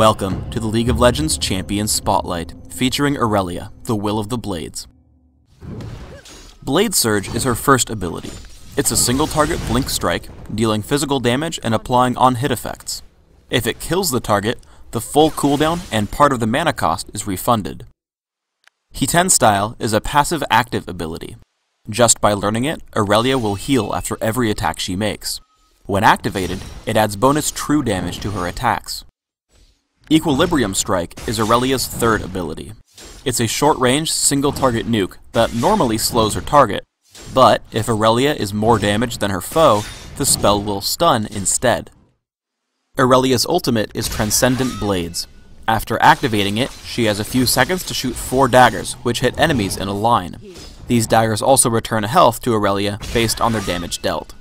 Welcome to the League of Legends Champions Spotlight, featuring Irelia, the Will of the Blades. Blade Surge is her first ability. It's a single target blink strike, dealing physical damage and applying on-hit effects. If it kills the target, the full cooldown and part of the mana cost is refunded. He-10 Style is a passive active ability. Just by learning it, Irelia will heal after every attack she makes. When activated, it adds bonus true damage to her attacks. Equilibrium Strike is Irelia's third ability. It's a short-range, single-target nuke that normally slows her target, but if Irelia is more damaged than her foe, the spell will stun instead. Irelia's ultimate is Transcendent Blades. After activating it, she has a few seconds to shoot 4 daggers, which hit enemies in a line. These daggers also return health to Irelia based on their damage dealt.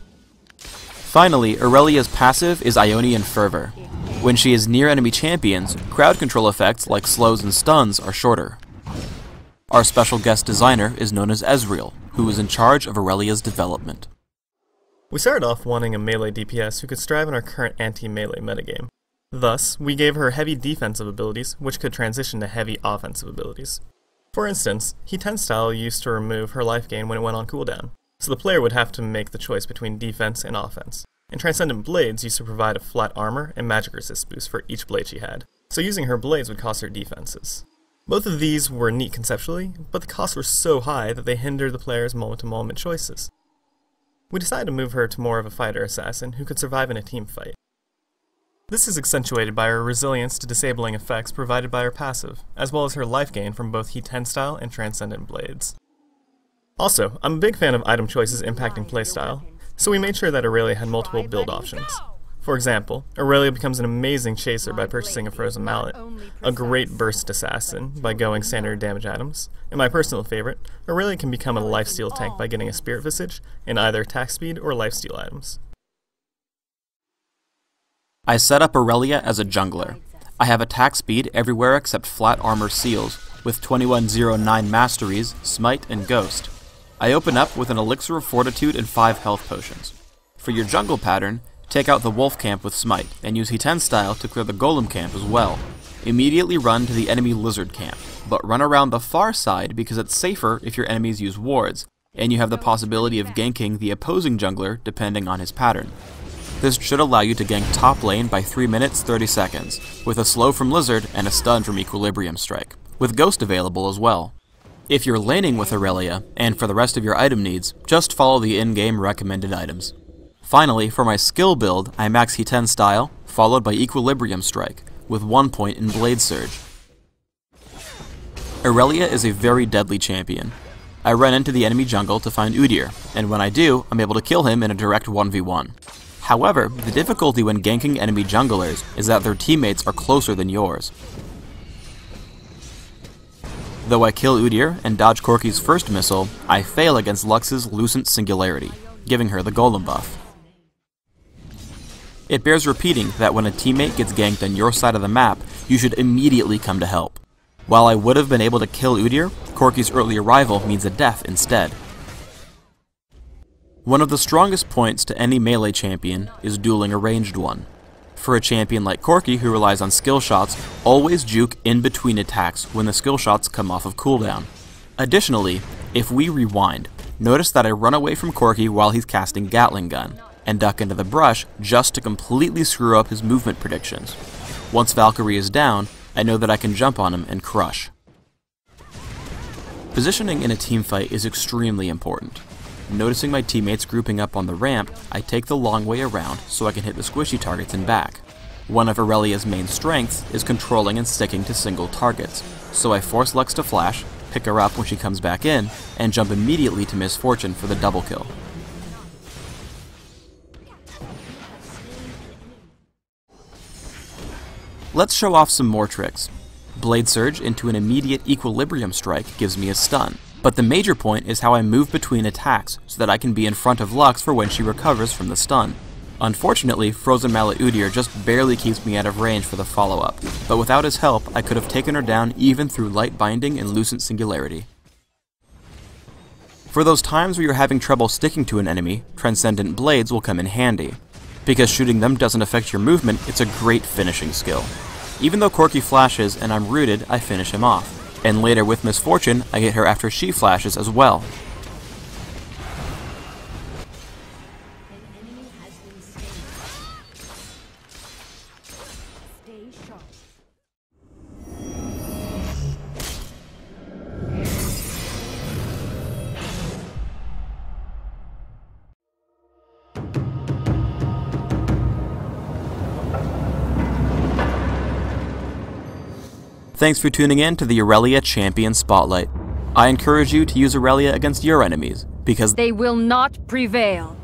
Finally, Irelia's passive is Ionian Fervor. When she is near enemy champions, crowd control effects like slows and stuns are shorter. Our special guest designer is known as Ezreal, who is in charge of Irelia's development. We started off wanting a melee DPS who could strive in our current anti-melee metagame. Thus, we gave her heavy defensive abilities, which could transition to heavy offensive abilities. For instance, He-10 Style used to remove her life gain when it went on cooldown, so the player would have to make the choice between defense and offense. And Transcendent Blades used to provide a flat armor and magic resist boost for each blade she had, so using her blades would cost her defenses. Both of these were neat conceptually, but the costs were so high that they hindered the player's moment-to-moment choices. We decided to move her to more of a fighter assassin who could survive in a team fight. This is accentuated by her resilience to disabling effects provided by her passive, as well as her life gain from both He-10 Style and Transcendent Blades. Also, I'm a big fan of item choices impacting playstyle, so we made sure that Irelia had multiple build options. For example, Irelia becomes an amazing chaser by purchasing a Frozen Mallet, a great burst assassin by going standard damage items, and my personal favorite, Irelia can become a lifesteal tank by getting a Spirit Visage and either attack speed or lifesteal items. I set up Irelia as a jungler. I have attack speed everywhere except flat armor seals, with 2109 masteries, smite, and ghost. I open up with an Elixir of Fortitude and 5 health potions. For your jungle pattern, take out the wolf camp with smite, and use He-10 Style to clear the golem camp as well. Immediately run to the enemy lizard camp, but run around the far side because it's safer if your enemies use wards, and you have the possibility of ganking the opposing jungler depending on his pattern. This should allow you to gank top lane by 3 minutes 30 seconds, with a slow from Lizard and a stun from Equilibrium Strike, with Ghost available as well. If you're laning with Irelia, and for the rest of your item needs, just follow the in-game recommended items. Finally, for my skill build, I max He-10 Style, followed by Equilibrium Strike, with 1 point in Blade Surge. Irelia is a very deadly champion. I run into the enemy jungle to find Udyr, and when I do, I'm able to kill him in a direct 1v1. However, the difficulty when ganking enemy junglers is that their teammates are closer than yours. Though I kill Udyr and dodge Corki's first missile, I fail against Lux's Lucent Singularity, giving her the golem buff. It bears repeating that when a teammate gets ganked on your side of the map, you should immediately come to help. While I would have been able to kill Udyr, Corki's early arrival means a death instead. One of the strongest points to any melee champion is dueling a ranged one. For a champion like Corki who relies on skill shots, always juke in between attacks when the skill shots come off of cooldown. Additionally, if we rewind, notice that I run away from Corki while he's casting Gatling Gun, and duck into the brush just to completely screw up his movement predictions. Once Valkyrie is down, I know that I can jump on him and crush. Positioning in a teamfight is extremely important. Noticing my teammates grouping up on the ramp, I take the long way around so I can hit the squishy targets and back. One of Irelia's main strengths is controlling and sticking to single targets, so I force Lux to flash, pick her up when she comes back in, and jump immediately to Miss Fortune for the double kill. Let's show off some more tricks. Blade Surge into an immediate Equilibrium Strike gives me a stun. But the major point is how I move between attacks so that I can be in front of Lux for when she recovers from the stun. Unfortunately, Frozen Mallet Udyr just barely keeps me out of range for the follow-up, but without his help, I could have taken her down even through Light Binding and Lucent Singularity. For those times where you're having trouble sticking to an enemy, Transcendent Blades will come in handy. Because shooting them doesn't affect your movement, it's a great finishing skill. Even though Corky flashes and I'm rooted, I finish him off. And later with Misfortune, I get her after she flashes as well. Thanks for tuning in to the Irelia Champion Spotlight. I encourage you to use Irelia against your enemies, because they will not prevail.